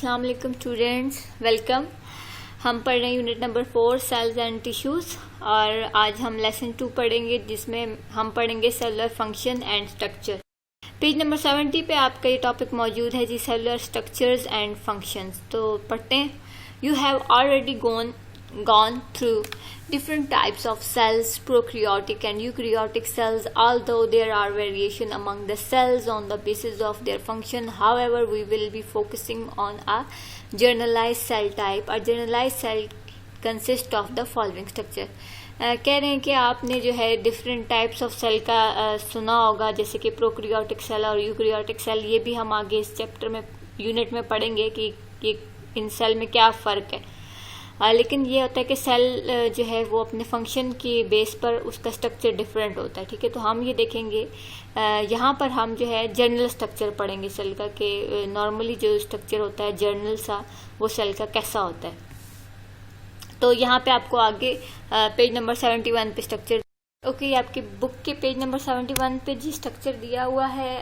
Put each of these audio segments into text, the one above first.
अस्सलाम वालेकुम students, welcome. हम पढ़ रहे हैं unit number 4 cells and tissues और आज हम लेसन 2 पढ़ेंगे जिसमें हम पढ़ेंगे cellular function and structure. Page number 70 पे आपका ये टॉपिक मौजूद है जी, सेलुलर स्ट्रक्चर्स एंड फंक्शंस। तो पढ़ते हैं। You have already gone through different types of cells, prokaryotic and eukaryotic cells, although there are variation among the cells on the basis of their function. However, we will be focusing on a generalized cell type. A generalized cell consists of the following structure. कह रहे हैं कि आपने जो है different types of cell का सुना होगा, जैसे कि प्रोकैरियोटिक सेल और यूकैरियोटिक सेल। ये भी हम आगे इस चैप्टर में यूनिट में पढ़ेंगे कि इन सेल में क्या फ़र्क है। लेकिन ये होता है कि सेल जो है वो अपने फंक्शन की बेस पर उसका स्ट्रक्चर डिफरेंट होता है, ठीक है। तो हम ये देखेंगे यहाँ पर हम जो है जनरल स्ट्रक्चर पढ़ेंगे सेल का, कि नॉर्मली जो स्ट्रक्चर होता है जनरल सा वो सेल का कैसा होता है। तो यहाँ पे आपको आगे पेज नंबर 71 पे स्ट्रक्चर ओके आपकी बुक के पेज नंबर 71 पे जी स्ट्रक्चर दिया हुआ है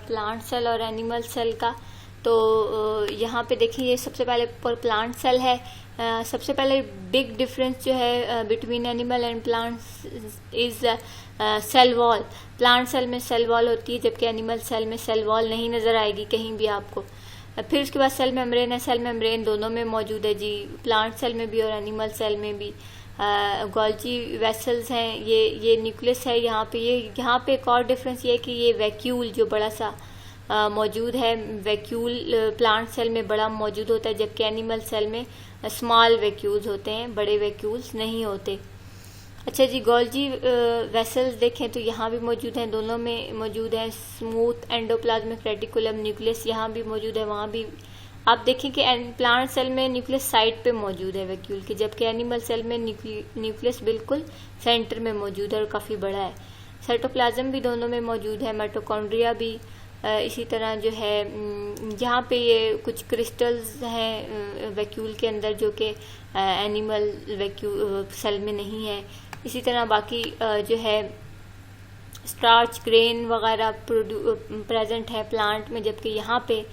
प्लांट सेल और एनिमल सेल का। तो यहाँ पे देखिए, ये सबसे पहले पर प्लांट सेल है। सबसे पहले बिग डिफरेंस जो है between animal and plants is cell wall. Plant cell में सेल वॉल होती है, जबकि एनिमल सेल में सेल वॉल नहीं नज़र आएगी कहीं भी आपको। फिर उसके बाद सेल मेम्ब्रेन है। सेल मेम्ब्रेन दोनों में मौजूद है जी, प्लांट सेल में भी और एनिमल सेल में भी। गोल्जी वेसल्स हैं, ये न्यूक्लियस है यहाँ पे एक और डिफरेंस ये है कि ये वैक्यूल जो बड़ा सा मौजूद है, वैक्यूल प्लांट सेल में बड़ा मौजूद होता है, जबकि एनिमल सेल में स्मॉल वैक्यूल्स होते हैं, बड़े वैक्यूल्स नहीं होते। अच्छा जी, गोल्जी वेसल्स देखें तो यहाँ भी मौजूद हैं, दोनों में मौजूद है। स्मूथ एंडोप्लाज्मिक रेटिकुलम न्यूक्लियस यहाँ भी मौजूद है, वहाँ भी। आप देखें कि प्लांट सेल में न्यूक्लियस साइड पे मौजूद है वैक्यूल के, जबकि एनिमल सेल में न्यूक्लियस बिल्कुल सेंटर में मौजूद है और काफ़ी बड़ा है। साइटोप्लाज्म भी दोनों में मौजूद है, माइटोकॉन्ड्रिया भी। इसी तरह जो है यहाँ पे ये कुछ क्रिस्टल्स हैं वैक्यूल के अंदर, जो कि एनिमल वैक्यूल सेल में नहीं है। इसी तरह बाकी जो है स्टार्च ग्रेन वगैरह प्रेजेंट है प्लांट में, जबकि यहाँ पे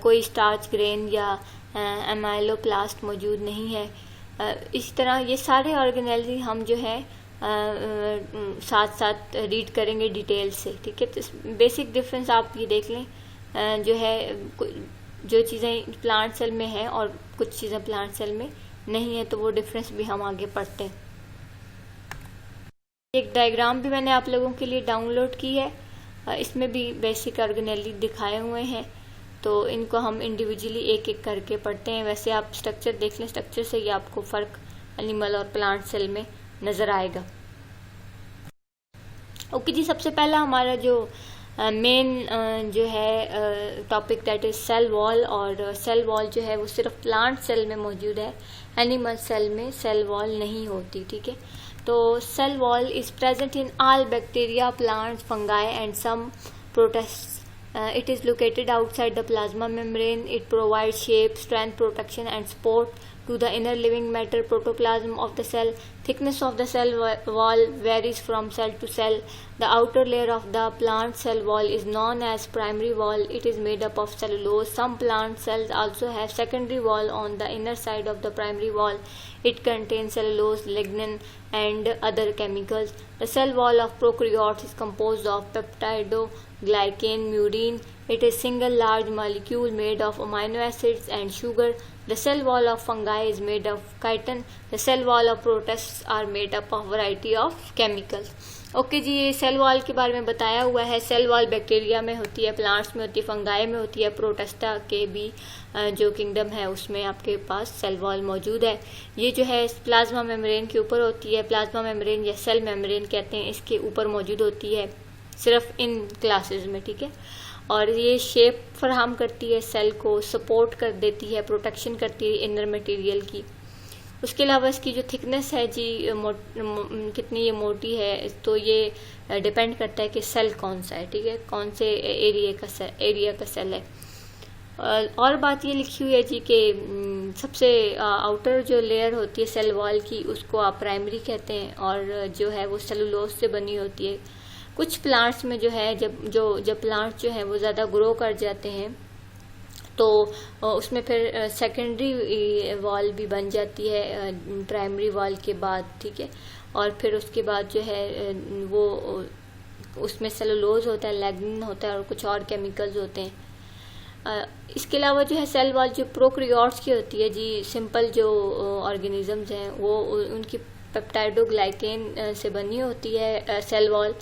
कोई स्टार्च ग्रेन या एमाइलोप्लास्ट मौजूद नहीं है। इसी तरह ये सारे ऑर्गेनेल्स हम जो है साथ साथ रीड करेंगे डिटेल से, ठीक है। तो बेसिक डिफरेंस आप ये देख लें, जो है जो चीज़ें प्लांट सेल में हैं और कुछ चीज़ें प्लांट सेल में नहीं है, तो वो डिफरेंस भी हम आगे पढ़ते हैं। एक डायग्राम भी मैंने आप लोगों के लिए डाउनलोड की है, इसमें भी बेसिक ऑर्गेनेली दिखाए हुए हैं, तो इनको हम इंडिविजुअली एक एक करके पढ़ते हैं। वैसे आप स्ट्रक्चर देख लें, स्ट्रक्चर से ही आपको फ़र्क एनिमल और प्लांट सेल में नज़र आएगा। ओके जी, सबसे पहला हमारा जो मेन जो है topic that is cell wall. और सेल वॉल जो है वो सिर्फ प्लांट सेल में मौजूद है, एनिमल सेल में सेल वॉल नहीं होती, ठीक है। तो cell wall is present in all bacteria, plants, fungi and some protist. It is located outside the plasma membrane. It provides shape, strength, protection and support to the inner living matter protoplasm of the cell. Thickness of the cell wall varies from cell to cell. The outer layer of the plant cell wall is known as primary wall. It is made up of cellulose. Some plant cells also have secondary wall on the inner side of the primary wall. It contains cellulose, lignin and other chemicals. The cell wall of prokaryotes is composed of peptidoglycan murein. It is single large molecule made of amino acids and sugar. The cell wall of fungi is made of chitin. The cell wall of protists are made up of variety of chemicals. Okay जी, ये cell wall के बारे में बताया हुआ है। Cell wall bacteria में होती है, प्लांट्स में होती है, फंगाई में होती है, प्रोटेस्टा के भी जो किंगडम है उसमें आपके पास सेल वॉल मौजूद है। ये जो है प्लाज्मा मेम्ब्रेन के ऊपर होती है, प्लाज्मा मेम्ब्रेन या सेल मेम्ब्रेन कहते हैं, इसके ऊपर मौजूद होती है सिर्फ इन क्लासेस में, ठीक है। और ये शेप फराहम करती है, सेल को सपोर्ट कर देती है, प्रोटेक्शन करती है इनर मटेरियल की। उसके अलावा इसकी जो थिकनेस है जी, कितनी ये मोटी है, तो ये डिपेंड करता है कि सेल कौन सा है, ठीक है, कौन से एरिया का सेल है। और बात ये लिखी हुई है जी कि सबसे आउटर जो लेयर होती है सेल वॉल की, उसको आप प्राइमरी कहते हैं, और जो है वो सेलुलोज से बनी होती है। कुछ प्लांट्स में जो है जब प्लांट्स जो है वो ज़्यादा ग्रो कर जाते हैं तो उसमें फिर सेकेंडरी वॉल भी बन जाती है प्राइमरी वॉल के बाद, ठीक है। और फिर उसके बाद जो है वो उसमें सेलुलोज होता है, लैग्निन होता है और कुछ और केमिकल्स होते हैं। इसके अलावा जो है सेल वॉल जो प्रोकैरियोट्स की होती है जी, सिंपल जो ऑर्गेनिजम्स हैं वो उनकी पेप्टाइडोग्लाइकेन से बनी होती है सेल वॉल।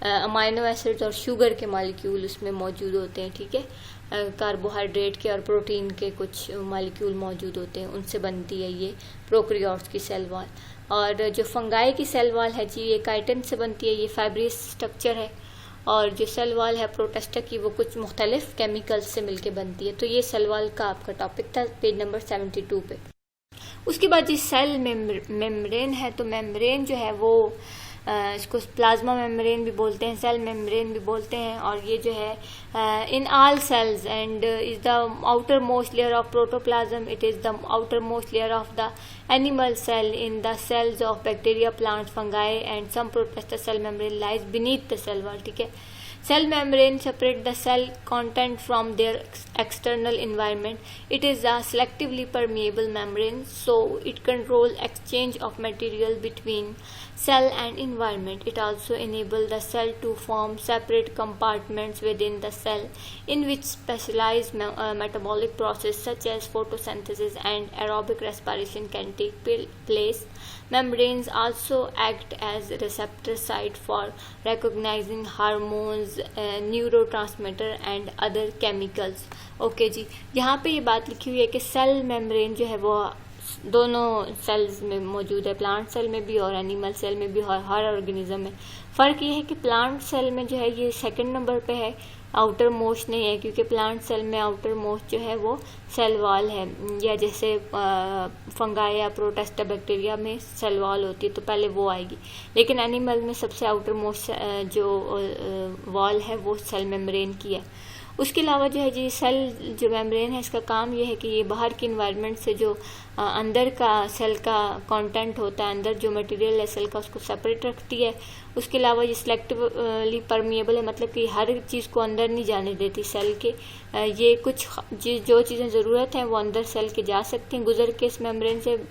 अमाइनो एसिड्स और शुगर के मॉलिक्यूल उसमें मौजूद होते हैं, ठीक है। कार्बोहाइड्रेट के और प्रोटीन के कुछ मॉलिक्यूल मौजूद होते हैं, उनसे बनती है ये प्रोकैरियोट्स की सेल वॉल। और जो फंगाई की सेल वॉल है जी, ये काइटिन से बनती है, ये फाइब्रियस स्ट्रक्चर है। और जो सेल वॉल है प्रोटिस्टा की, वो कुछ मुख्तलिफ केमिकल्स से मिलकर बनती है। तो ये सेल वॉल का आपका टॉपिक था पेज नंबर 72 पे। उसके बाद जी सेल मेम्ब्रेन है। तो मेम्ब्रेन जो है वो इसको प्लाज्मा मेम्ब्रेन भी बोलते हैं, सेल मेम्ब्रेन भी बोलते हैं। और ये जो है in all cells and is the outermost layer of protoplasm, it is the outermost layer of the animal cell in the cells of bacteria, plants, fungi and some protista cell membrane lies beneath the cell wall, ठीक है। Cell membrane separate the cell content from their external environment. It is a selectively permeable membrane, so it controls exchange of material between cell and environment. It also enables the cell to form separate compartments within the cell in which specialized metabolic process such as photosynthesis and aerobic respiration can take place. Membranes also act as receptor site for recognizing hormones, neurotransmitters and other chemicals. Okay जी, यहाँ पे ये बात लिखी हुई है कि cell membrane जो है वो दोनों सेल्स में मौजूद है, प्लांट सेल में भी और एनिमल सेल में भी, और हर ऑर्गेनिज्म में। फ़र्क ये है कि प्लांट सेल में जो है ये सेकंड नंबर पे है, आउटर मोस्ट नहीं है, क्योंकि प्लांट सेल में आउटर मोस्ट जो है वो सेल वॉल है, या जैसे फंगाई या प्रोटिस्टा बैक्टीरिया में सेल वॉल होती है तो पहले वो आएगी। लेकिन एनिमल में सबसे आउटर मोस्ट जो वॉल है वो सेल मेम्ब्रेन की है। उसके अलावा जो है जी सेल जो मेम्ब्रेन है, इसका काम ये है कि ये बाहर की इन्वायरमेंट से जो अंदर का सेल का कंटेंट होता है, अंदर जो मटेरियल है सेल का, उसको सेपरेट रखती है। उसके अलावा ये सिलेक्टिवली परमिएबल है, मतलब कि हर चीज़ को अंदर नहीं जाने देती सेल के। ये कुछ जो चीज़ें ज़रूरत हैं वो अंदर सेल के जा सकती हैं गुजर के इस मेम्ब्रेन से,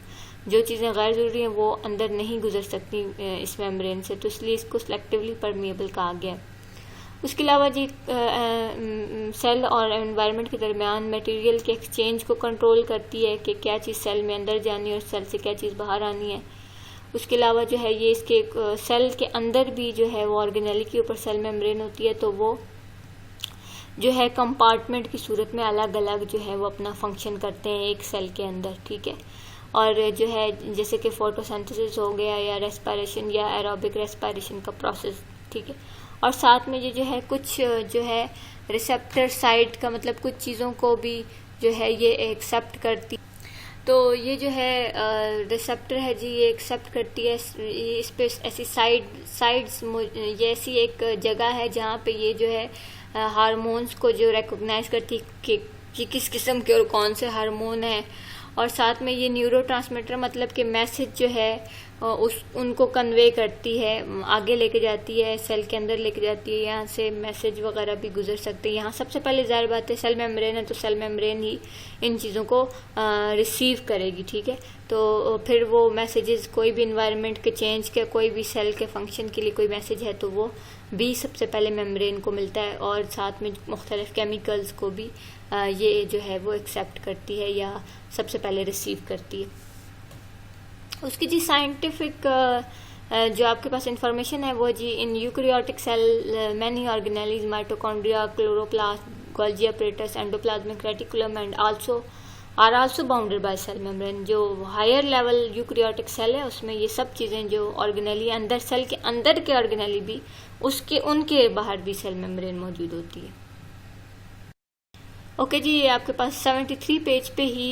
जो चीज़ें गैर ज़रूरी हैं वो अंदर नहीं गुजर सकती इस मेम्ब्रेन से, तो इसलिए इसको सिलेक्टिवली परमिएबल कहा गया। उसके अलावा जी सेल और एनवायरनमेंट के दरमियान मटेरियल के एक्सचेंज को कंट्रोल करती है कि क्या चीज़ सेल में अंदर जानी है और सेल से क्या चीज़ बाहर आनी है। उसके अलावा जो है ये इसके सेल के अंदर भी जो है वो ऑर्गेनेली के ऊपर सेल मेम्ब्रेन होती है, तो वो जो है कंपार्टमेंट की सूरत में अलग अलग जो है वो अपना फंक्शन करते हैं एक सेल के अंदर, ठीक है। और जो है जैसे कि फोटोसिंथेसिस हो गया या रेस्पिरेशन या एरोबिक रेस्पिरेशन का प्रोसेस, ठीक है। और साथ में ये जो है कुछ जो है रिसेप्टर साइट का मतलब कुछ चीज़ों को भी जो है ये एक्सेप्ट करती, तो ये जो है रिसेप्टर है जी, ये एक्सेप्ट करती है। इस पे ऐसी साइड्स ये ऐसी एक जगह है जहाँ पे ये जो है हार्मोन्स को जो रिकॉग्नाइज करती कि किस किस्म के और कौन से हार्मोन है। और साथ में ये न्यूरोट्रांसमीटर मतलब कि मैसेज जो है उनको कन्वे करती है, आगे लेके जाती है, सेल के अंदर लेके जाती है, यहाँ से मैसेज वगैरह भी गुजर सकते हैं। यहाँ सबसे पहले ज़ाहिर बात है सेल मेम्ब्रेन है तो सेल मेम्ब्रेन ही इन चीज़ों को रिसीव करेगी, ठीक है। तो फिर वो मैसेजेस कोई भी इन्वायरमेंट के चेंज के, कोई भी सेल के फंक्शन के लिए कोई मैसेज है तो वो भी सबसे पहले मेम्ब्रेन को मिलता है, और साथ में मुख्तलिफ केमिकल्स को भी ये जो है वो एक्सेप्ट करती है या सबसे पहले रिसीव करती है। उसकी जी साइंटिफिक जो आपके पास इंफॉर्मेशन है वो जी, in eukaryotic cell many organelles, mitochondria, chloroplast, Golgi apparatus, endoplasmic reticulum and are also bounded by cell membrane. जो हायर लेवल यूकैरियोटिक सेल है उसमें ये सब चीज़ें जो ऑर्गेनेली अंदर सेल के अंदर के ऑर्गेनेली भी उसके उनके बाहर भी सेल मेम्ब्रेन मौजूद होती है। ओके जी, ये आपके पास 73 पेज पे ही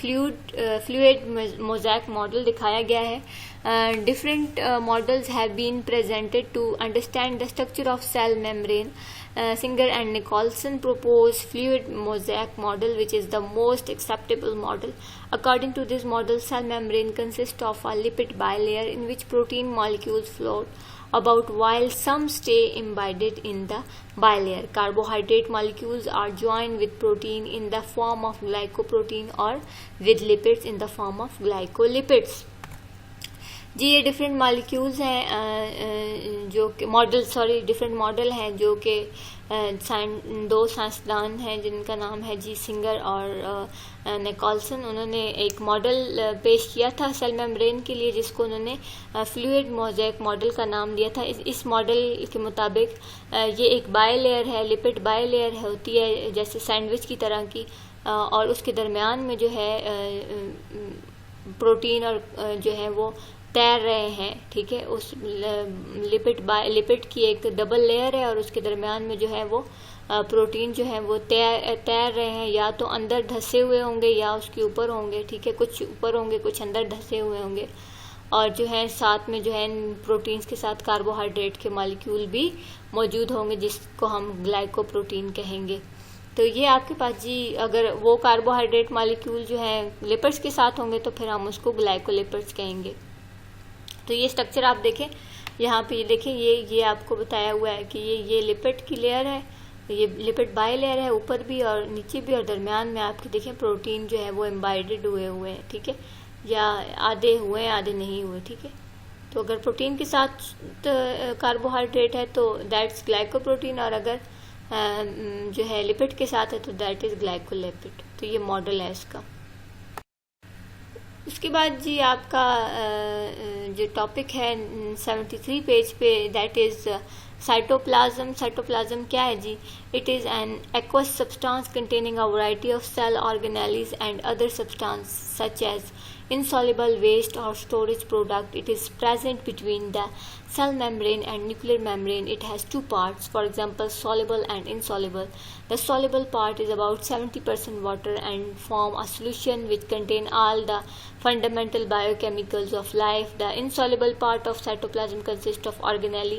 फ्लूइड मोज़ैक मॉडल दिखाया गया है। Different models have been presented to understand the structure of cell membrane Singer and Nicholson propose fluid mosaic model, which is the most acceptable model. According to this model, cell membrane consists of a lipid bilayer in which protein molecules float about while some stay embedded in the bilayer. Carbohydrate molecules are joined with protein in the form of glycoprotein or with lipids in the form of glycolipids. जी ये different molecules हैं जो कि different model हैं जो कि दो साइंसदान हैं जिनका नाम है जी सिंगर और निकोलसन। उन्होंने एक मॉडल पेश किया था सेल मेम्ब्रेन के लिए जिसको उन्होंने फ्लूइड मोज़ेक मॉडल का नाम दिया था। इस मॉडल के मुताबिक ये एक बायलेयर है, लिपिड बायलेयर होती है जैसे सैंडविच की तरह की, और उसके दरमियान में जो है प्रोटीन और जो है वो तैर रहे हैं, ठीक है। उस लिपिड की एक डबल लेयर है और उसके दरमियान में जो है वो प्रोटीन जो है वो तैर रहे हैं, या तो अंदर धंसे हुए होंगे या उसके ऊपर होंगे, ठीक है। कुछ ऊपर होंगे, कुछ अंदर धंसे हुए होंगे, और जो है साथ में जो है प्रोटीन्स के साथ कार्बोहाइड्रेट के मॉलिक्यूल भी मौजूद होंगे जिसको हम ग्लाइकोप्रोटीन कहेंगे। तो ये आपके पास जी अगर वो कार्बोहाइड्रेट मॉलिक्यूल जो है लिपिड्स के साथ होंगे तो फिर हम उसको ग्लाइकोलिपिड्स कहेंगे। तो ये स्ट्रक्चर आप देखें यहाँ पे, ये देखें ये आपको बताया हुआ है कि ये लिपिड की लेयर है, ये लिपिड बाई लेयर है ऊपर भी और नीचे भी, और दरमियान में आपके देखें प्रोटीन जो है वो एम्बाइडेड हुए हैं, ठीक है, या आधे हुए आधे नहीं हुए, ठीक है। तो अगर प्रोटीन के साथ कार्बोहाइड्रेट है तो दैट्स ग्लाइकोप्रोटीन, और अगर जो है लिपिड के साथ है तो दैट इज़ ग्लाइकोलिपिड। तो ये मॉडल है इसका। उसके बाद जी आपका जो टॉपिक है 73 पेज पे, दैट इज़ साइटोप्लाज्म। साइटोप्लाज्म क्या है जी? It is an aqueous substance containing a variety of cell organelles and other substance such as insoluble waste or storage product. It is present between the cell membrane and nuclear membrane. It has two parts, for example soluble and insoluble. The soluble part is about 70% water and form a solution which contain all the fundamental biochemicals of life. The insoluble part of cytoplasm consists of organelle.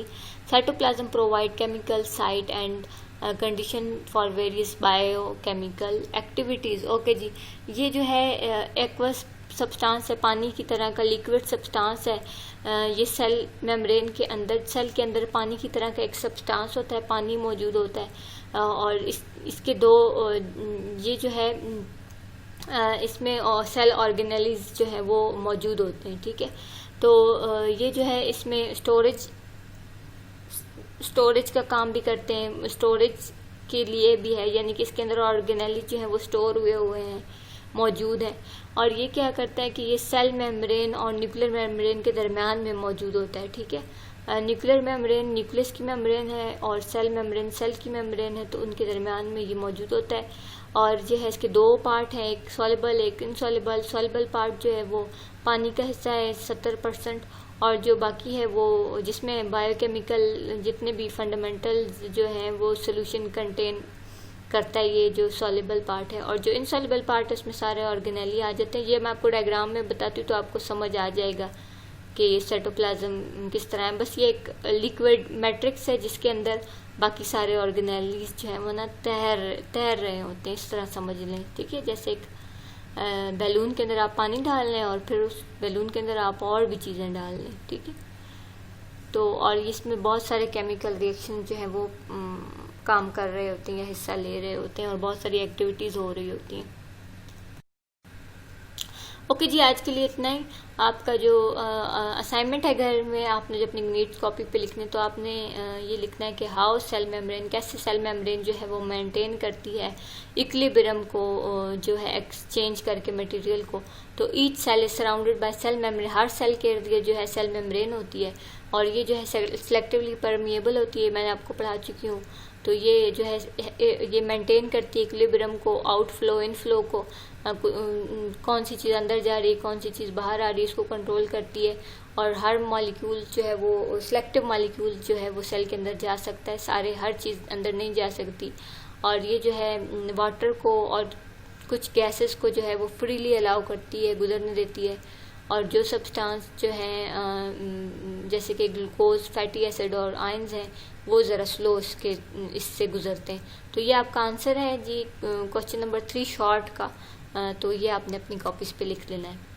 Cytoplasm provide chemical site and condition for various biochemical activities. Okay जी, ये जो है aqueous substance है, पानी की तरह का liquid substance है। ये सेल मेम्ब्रेन के अंदर, सेल के अंदर पानी की तरह का एक सब्सटेंस होता है, पानी मौजूद होता है, और इसके दो ये जो है इसमें सेल ऑर्गेनेलिज जो है वो मौजूद होते हैं, ठीक है। तो ये जो है इसमें स्टोरेज का काम भी करते हैं, स्टोरेज के लिए भी है, यानी कि इसके अंदर ऑर्गेनेली जो है वो स्टोर हुए हैं, मौजूद है। और ये क्या करता है कि ये सेल मेम्ब्रेन और न्यूक्लियर मेम्ब्रेन के दरमियान में मौजूद होता है, ठीक है। न्यूक्लियर मेम्ब्रेन न्यूक्लियस की मेम्ब्रेन है और सेल मेम्ब्रेन सेल की मेम्ब्रेन है, तो उनके दरमियान में ये मौजूद होता है। और ये है इसके दो पार्ट हैं, एक सॉल्युबल एक इनसॉल्युबल। सॉल्युबल पार्ट जो है वो पानी का हिस्सा है 70%, और जो बाकी है वो जिसमें बायोकेमिकल जितने भी फंडामेंटल जो हैं वो सोल्यूशन कंटेन करता है, ये जो सॉल्युबल पार्ट है। और जो इनसॉल्युबल पार्ट है उसमें सारे ऑर्गेनेली आ जाते हैं। ये मैं आपको डायग्राम में बताती हूँ तो आपको समझ आ जाएगा कि ये साइटोप्लाज्म किस तरह है। बस ये एक लिक्विड मैट्रिक्स है जिसके अंदर बाकी सारे ऑर्गेनेलीज जो है वो ना तैर रहे होते हैं, इस तरह समझ लें, ठीक है। जैसे एक बैलून के अंदर आप पानी डाल लें और फिर उस बैलून के अंदर आप और भी चीज़ें डाल लें, ठीक है। तो और इसमें बहुत सारे केमिकल रिएक्शन जो है वो काम कर रहे होते हैं या हिस्सा ले रहे होते हैं, और बहुत सारी एक्टिविटीज़ हो रही होती हैं। ओके जी, आज के लिए इतना ही। आपका जो असाइनमेंट है घर में, आपने जो अपनी नीट्स कॉपी पे लिखने, तो आपने ये लिखना है कि हाउ सेल मेम्ब्रेन, कैसे सेल मेम्ब्रेन जो है वो मेंटेन करती है इक्विलिब्रियम को, जो है एक्सचेंज करके मटेरियल को। तो each cell is surrounded by cell membrane, हर सेल के इर्द गिर्द जो है सेल मेम्ब्रेन होती है, और ये जो है सेलेक्टिवली परमिएबल होती है, मैंने आपको पढ़ा चुकी हूँ। तो ये जो है ये मेंटेन करती है इक्विलिब्रियम को, आउटफ्लो इनफ्लो को, कौन सी चीज़ अंदर जा रही है कौन सी चीज़ बाहर आ रही है इसको कंट्रोल करती है। और हर मॉलिक्यूल जो है वो सिलेक्टिव मॉलिक्यूल जो है वो सेल के अंदर जा सकता है, सारे हर चीज़ अंदर नहीं जा सकती। और ये जो है वाटर को और कुछ गैसेस को जो है वो फ्रीली अलाउ करती है, गुजरने देती है। और जो सब्सटेंस जो है जैसे कि ग्लूकोज, फैटी एसिड और आयंस हैं वो ज़रा स्लो इससे गुजरते हैं। तो ये आपका आंसर है जी क्वेश्चन नंबर 3 शॉर्ट का। तो ये आपने अपनी कॉपीज पे लिख लेना है।